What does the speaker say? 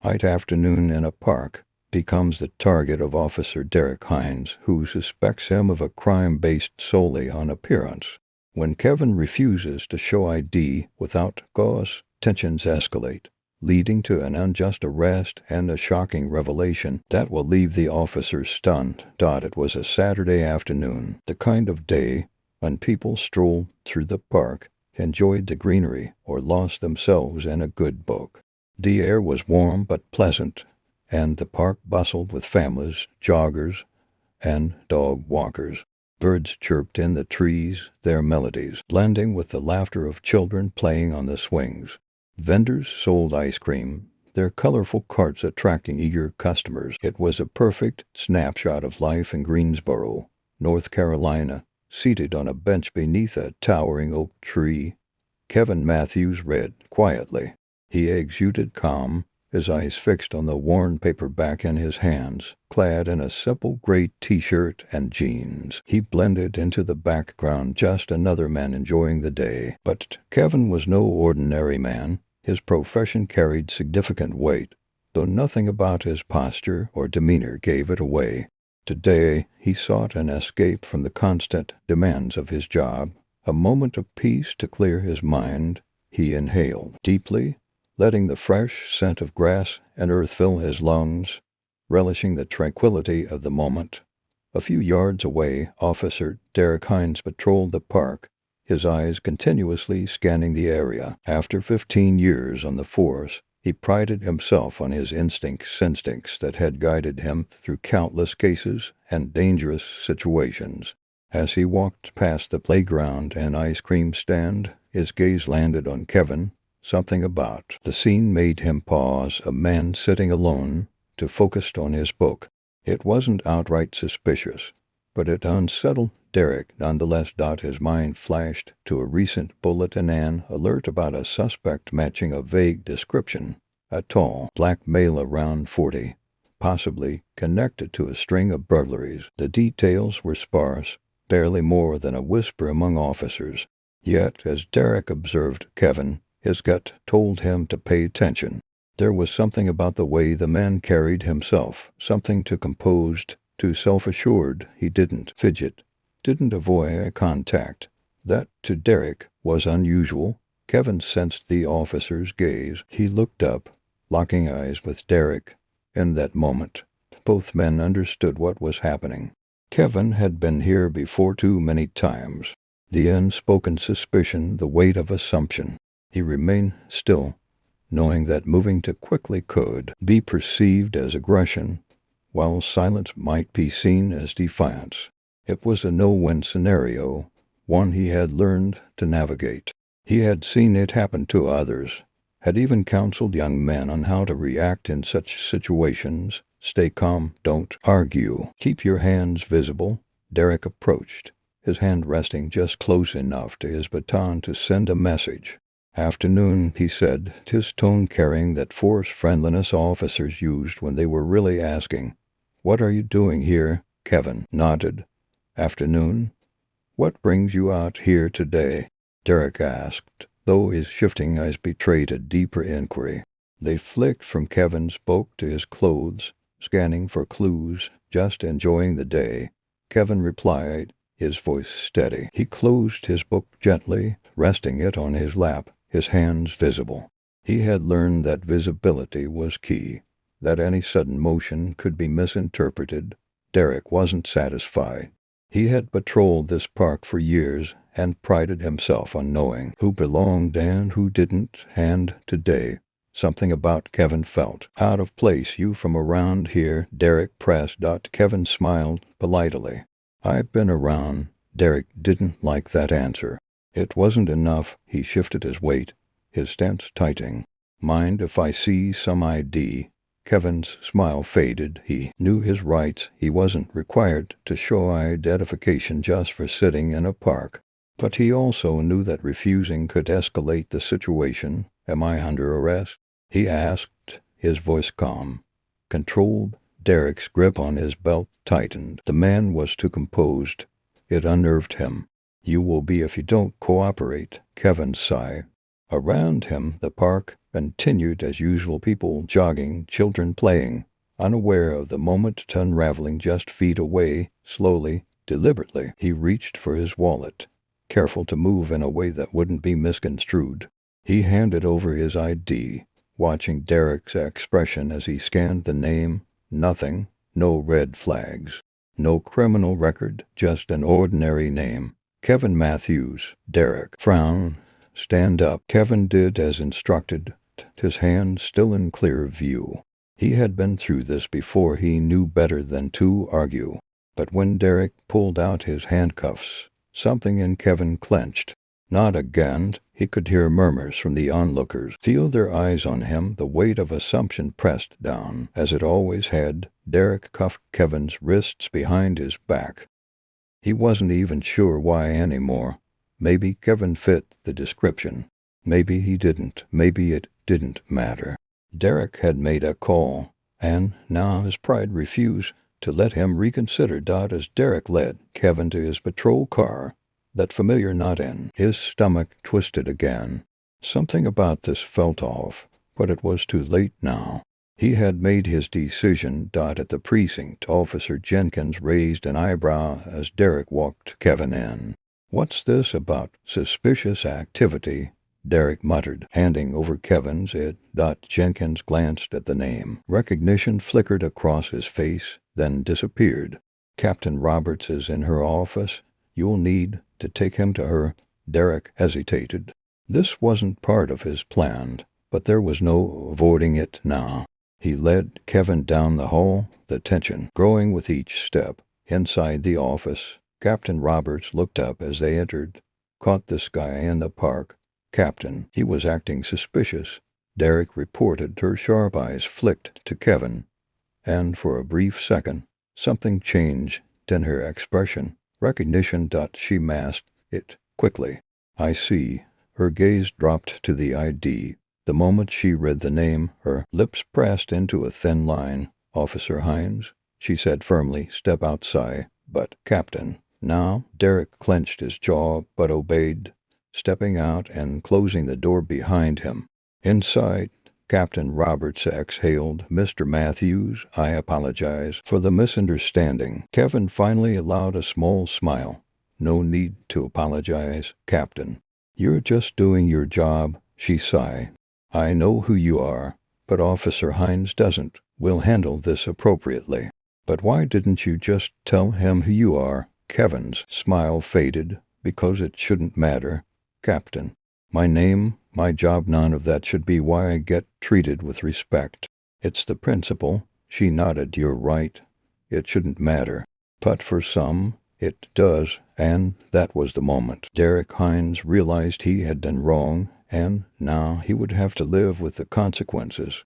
Late afternoon in a park becomes the target of Officer Derek Hines, who suspects him of a crime based solely on appearance. When Kevin refuses to show ID without cause, tensions escalate, leading to an unjust arrest and a shocking revelation that will leave the officers stunned. It was a Saturday afternoon, the kind of day when people strolled through the park, enjoyed the greenery, or lost themselves in a good book. The air was warm but pleasant, and the park bustled with families, joggers, and dog walkers. Birds chirped in the trees, their melodies blending with the laughter of children playing on the swings. Vendors sold ice cream, their colorful carts attracting eager customers. It was a perfect snapshot of life in Greensboro, North Carolina. Seated on a bench beneath a towering oak tree, Kevin Matthews read quietly. He exuded calm, his eyes fixed on the worn paperback in his hands. Clad in a simple gray t-shirt and jeans, he blended into the background, just another man enjoying the day. But Kevin was no ordinary man. His profession carried significant weight, though nothing about his posture or demeanor gave it away. Today he sought an escape from the constant demands of his job, a moment of peace to clear his mind. He inhaled deeply, letting the fresh scent of grass and earth fill his lungs, relishing the tranquility of the moment. A few yards away, Officer Derek Hines patrolled the park, his eyes continuously scanning the area. After 15 years on the force, he prided himself on his instincts that had guided him through countless cases and dangerous situations. As he walked past the playground and ice cream stand, his gaze landed on Kevin. Something about the scene made him pause, a man sitting alone, to focus on his book. It wasn't outright suspicious, but it unsettled Derek nonetheless. His mind flashed to a recent bulletin alert about a suspect matching a vague description. A tall, black male around 40, possibly connected to a string of burglaries. The details were sparse, barely more than a whisper among officers. Yet, as Derek observed Kevin, his gut told him to pay attention. There was something about the way the man carried himself, something too composed, too self-assured. He didn't fidget, didn't avoid eye contact. That, to Derek, was unusual. Kevin sensed the officer's gaze. He looked up, locking eyes with Derek. In that moment, both men understood what was happening. Kevin had been here before too many times. The unspoken suspicion, the weight of assumption. He remained still, knowing that moving too quickly could be perceived as aggression, while silence might be seen as defiance. It was a no-win scenario, one he had learned to navigate. He had seen it happen to others, had even counseled young men on how to react in such situations. Stay calm, don't argue, keep your hands visible. Derek approached, his hand resting just close enough to his baton to send a message. "Afternoon," he said, his tone carrying that forced friendliness officers used when they were really asking, "What are you doing here?" Kevin nodded. "Afternoon. What brings you out here today?" Derek asked, though his shifting eyes betrayed a deeper inquiry. They flicked from Kevin's book to his clothes, scanning for clues, just enjoying the day. Kevin replied, his voice steady. He closed his book gently, resting it on his lap, his hands visible. He had learned that visibility was key, that any sudden motion could be misinterpreted. Derek wasn't satisfied. He had patrolled this park for years and prided himself on knowing who belonged and who didn't, and today, something about Kevin felt out of place. "You from around here?" Derek pressed. Kevin smiled politely. "I've been around." Derek didn't like that answer. It wasn't enough. He shifted his weight, his stance tightening. "Mind if I see some ID?" Kevin's smile faded. He knew his rights. He wasn't required to show identification just for sitting in a park. But he also knew that refusing could escalate the situation. "Am I under arrest?" he asked, his voice calm, controlled. Derek's grip on his belt tightened. The man was too composed. It unnerved him. "You will be if you don't cooperate," Kevin sighed. Around him, the park continued as usual, people jogging, children playing, unaware of the moment unraveling just feet away. Slowly, deliberately, he reached for his wallet, careful to move in a way that wouldn't be misconstrued. He handed over his ID, watching Derek's expression as he scanned the name. Nothing, no red flags, no criminal record, just an ordinary name. Kevin Matthews. Derek frowned. Stand up. Kevin did as instructed, his hand still in clear view. He had been through this before. He knew better than to argue. But when Derek pulled out his handcuffs, something in Kevin clenched. Not again. He could hear murmurs from the onlookers, feel their eyes on him. The weight of assumption pressed down, as it always had. Derek cuffed Kevin's wrists behind his back. He wasn't even sure why anymore. Maybe Kevin fit the description. Maybe he didn't. Maybe it didn't matter. Derek had made a call, and now his pride refused to let him reconsider. As Derek led Kevin to his patrol car, that familiar knot in his stomach twisted again. Something about this felt off, but it was too late now. He had made his decision. At the precinct, Officer Jenkins raised an eyebrow as Derek walked Kevin in. "What's this about suspicious activity?" Derek muttered, handing over Kevin's ID. Jenkins glanced at the name. Recognition flickered across his face, then disappeared. "Captain Roberts is in her office. You'll need to take him to her." Derek hesitated. This wasn't part of his plan, but there was no avoiding it now. He led Kevin down the hall, the tension growing with each step. Inside the office, Captain Roberts looked up as they entered. "Caught this guy in the park, Captain. He was acting suspicious," Derek reported. Her sharp eyes flicked to Kevin, and for a brief second, something changed in her expression. Recognition. She masked it quickly. "I see." Her gaze dropped to the ID. The moment she read the name, her lips pressed into a thin line. "Officer Hines," she said firmly. "Step outside." "But, Captain." Now Derek clenched his jaw, but obeyed, stepping out and closing the door behind him. Inside, Captain Roberts exhaled. "Mr. Matthews, I apologize for the misunderstanding." Kevin finally allowed a small smile. "No need to apologize, Captain. You're just doing your job," she sighed. "I know who you are, but Officer Hines doesn't. We'll handle this appropriately." "But why didn't you just tell him who you are?" Kevin's smile faded. "Because it shouldn't matter, Captain. My name, my job, none of that should be why I get treated with respect. It's the principle." She nodded. "You're right. It shouldn't matter. But for some, it does." And that was the moment Derek Hines realized he had done wrong, and now he would have to live with the consequences.